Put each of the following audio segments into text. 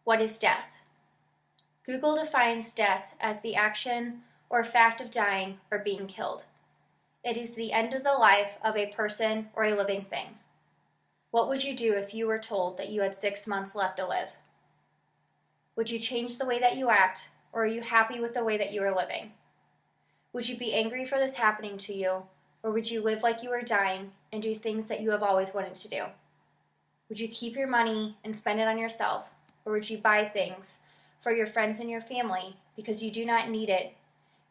What is death? Google defines death as the action or fact of dying or being killed. It is the end of the life of a person or a living thing. What would you do if you were told that you had 6 months left to live? Would you change the way that you act, or are you happy with the way that you are living? Would you be angry for this happening to you, or would you live like you were dying and do things that you have always wanted to do? Would you keep your money and spend it on yourself, or would you buy things for your friends and your family because you do not need it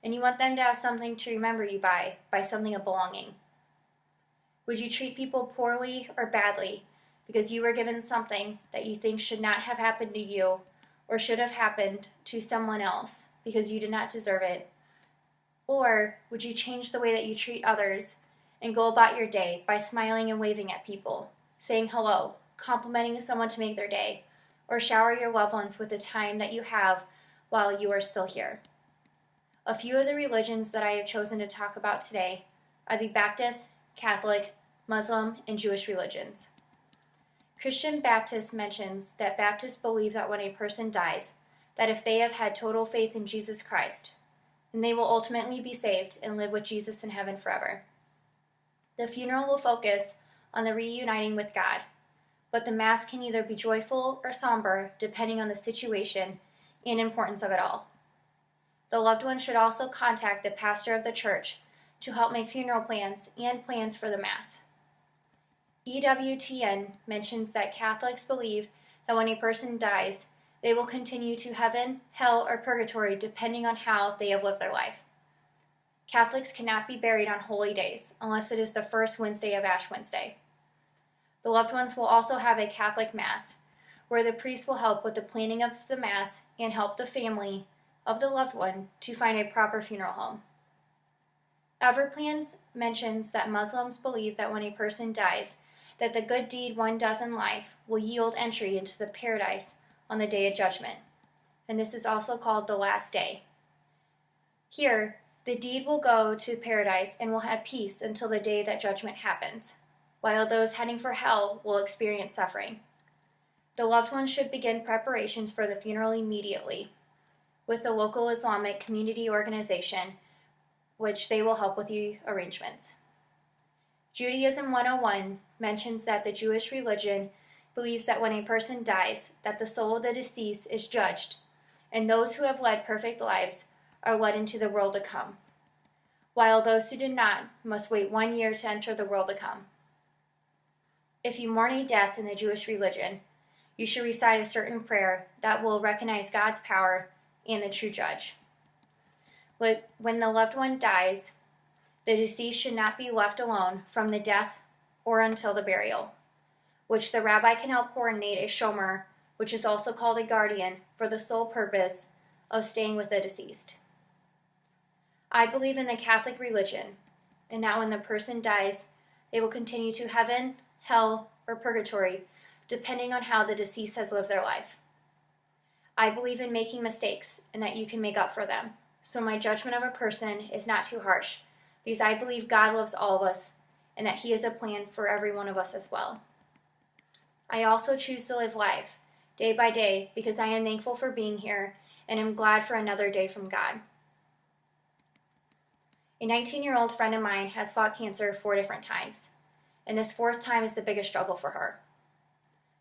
and you want them to have something to remember you by something of belonging? Would you treat people poorly or badly because you were given something that you think should not have happened to you or should have happened to someone else because you did not deserve it? Or would you change the way that you treat others and go about your day by smiling and waving at people, saying hello, complimenting someone to make their day, or shower your loved ones with the time that you have while you are still here? A few of the religions that I have chosen to talk about today are the Baptist, Catholic, Muslim, and Jewish religions. Christian Baptist mentions that Baptists believe that when a person dies, that if they have had total faith in Jesus Christ, then they will ultimately be saved and live with Jesus in heaven forever. The funeral will focus on the reuniting with God, but the Mass can either be joyful or somber depending on the situation and importance of it all. The loved one should also contact the pastor of the church to help make funeral plans and plans for the Mass. EWTN mentions that Catholics believe that when a person dies, they will continue to heaven, hell, or purgatory depending on how they have lived their life. Catholics cannot be buried on holy days unless it is the first Wednesday of Ash Wednesday. The loved ones will also have a Catholic Mass, where the priest will help with the planning of the Mass and help the family of the loved one to find a proper funeral home. Everplans mentions that Muslims believe that when a person dies, that the good deed one does in life will yield entry into the paradise on the Day of Judgment, and this is also called the Last Day. Here, the deed will go to paradise and will have peace until the day that judgment happens, while those heading for hell will experience suffering. The loved ones should begin preparations for the funeral immediately with the local Islamic community organization, which they will help with the arrangements. Judaism 101 mentions that the Jewish religion believes that when a person dies, that the soul of the deceased is judged, and those who have led perfect lives are led into the world to come, while those who did not must wait 1 year to enter the world to come. If you mourn a death in the Jewish religion, you should recite a certain prayer that will recognize God's power and the true judge. When the loved one dies, the deceased should not be left alone from the death or until the burial, which the rabbi can help coordinate a shomer, which is also called a guardian, for the sole purpose of staying with the deceased. I believe in the Catholic religion, and that when the person dies, they will continue to heaven, hell, or purgatory, depending on how the deceased has lived their life. I believe in making mistakes and that you can make up for them, so my judgment of a person is not too harsh, because I believe God loves all of us and that He has a plan for every one of us as well. I also choose to live life day by day because I am thankful for being here and am glad for another day from God. A 19-year-old friend of mine has fought cancer 4 different times, and this 4th time is the biggest struggle for her.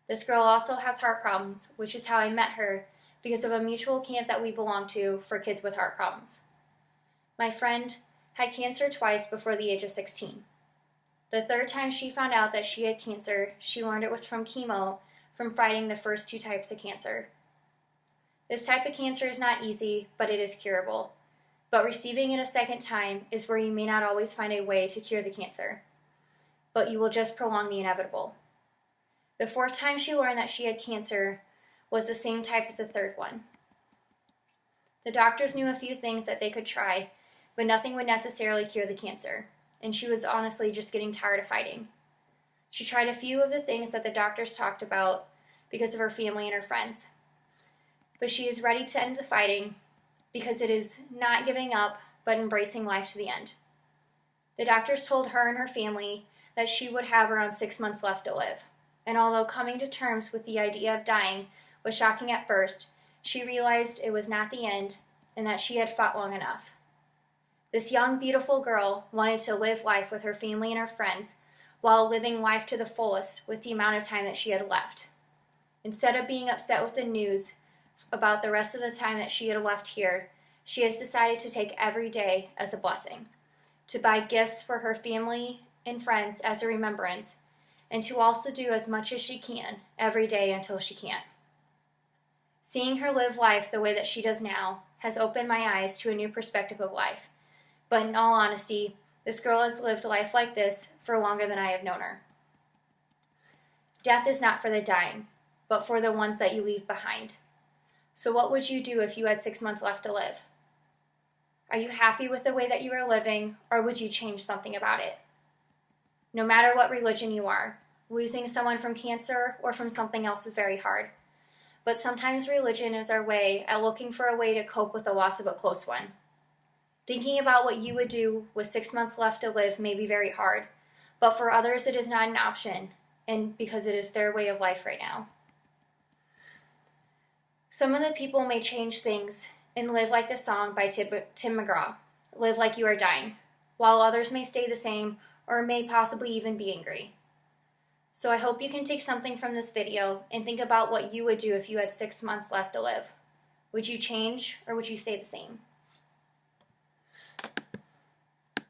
This girl also has heart problems, which is how I met her because of a mutual camp that we belong to for kids with heart problems. My friend had cancer twice before the age of 16. The 3rd time she found out that she had cancer, she learned it was from chemo from fighting the first 2 types of cancer. This type of cancer is not easy, but it is curable. But receiving it a 2nd time is where you may not always find a way to cure the cancer, but you will just prolong the inevitable. The 4th time she learned that she had cancer was the same type as the 3rd one. The doctors knew a few things that they could try, but nothing would necessarily cure the cancer, and she was honestly just getting tired of fighting. She tried a few of the things that the doctors talked about because of her family and her friends, but she is ready to end the fighting because it is not giving up, but embracing life to the end. The doctors told her and her family that she would have around 6 months left to live, and although coming to terms with the idea of dying was shocking at first, she realized it was not the end and that she had fought long enough. This young, beautiful girl wanted to live life with her family and her friends while living life to the fullest with the amount of time that she had left. Instead of being upset with the news about the rest of the time that she had left here, she has decided to take every day as a blessing, to buy gifts for her family and friends as a remembrance, and to also do as much as she can every day until she can't. Seeing her live life the way that she does now has opened my eyes to a new perspective of life. But in all honesty, this girl has lived life like this for longer than I have known her. Death is not for the dying, but for the ones that you leave behind. So what would you do if you had 6 months left to live? Are you happy with the way that you are living, or would you change something about it? No matter what religion you are, losing someone from cancer or from something else is very hard. But sometimes religion is our way at looking for a way to cope with the loss of a close one. Thinking about what you would do with 6 months left to live may be very hard, but for others it is not an option, and because it is their way of life right now. Some of the people may change things and live like the song by Tim McGraw, "Live Like You Are Dying," while others may stay the same or may possibly even be angry. So I hope you can take something from this video and think about what you would do if you had 6 months left to live. Would you change or would you stay the same?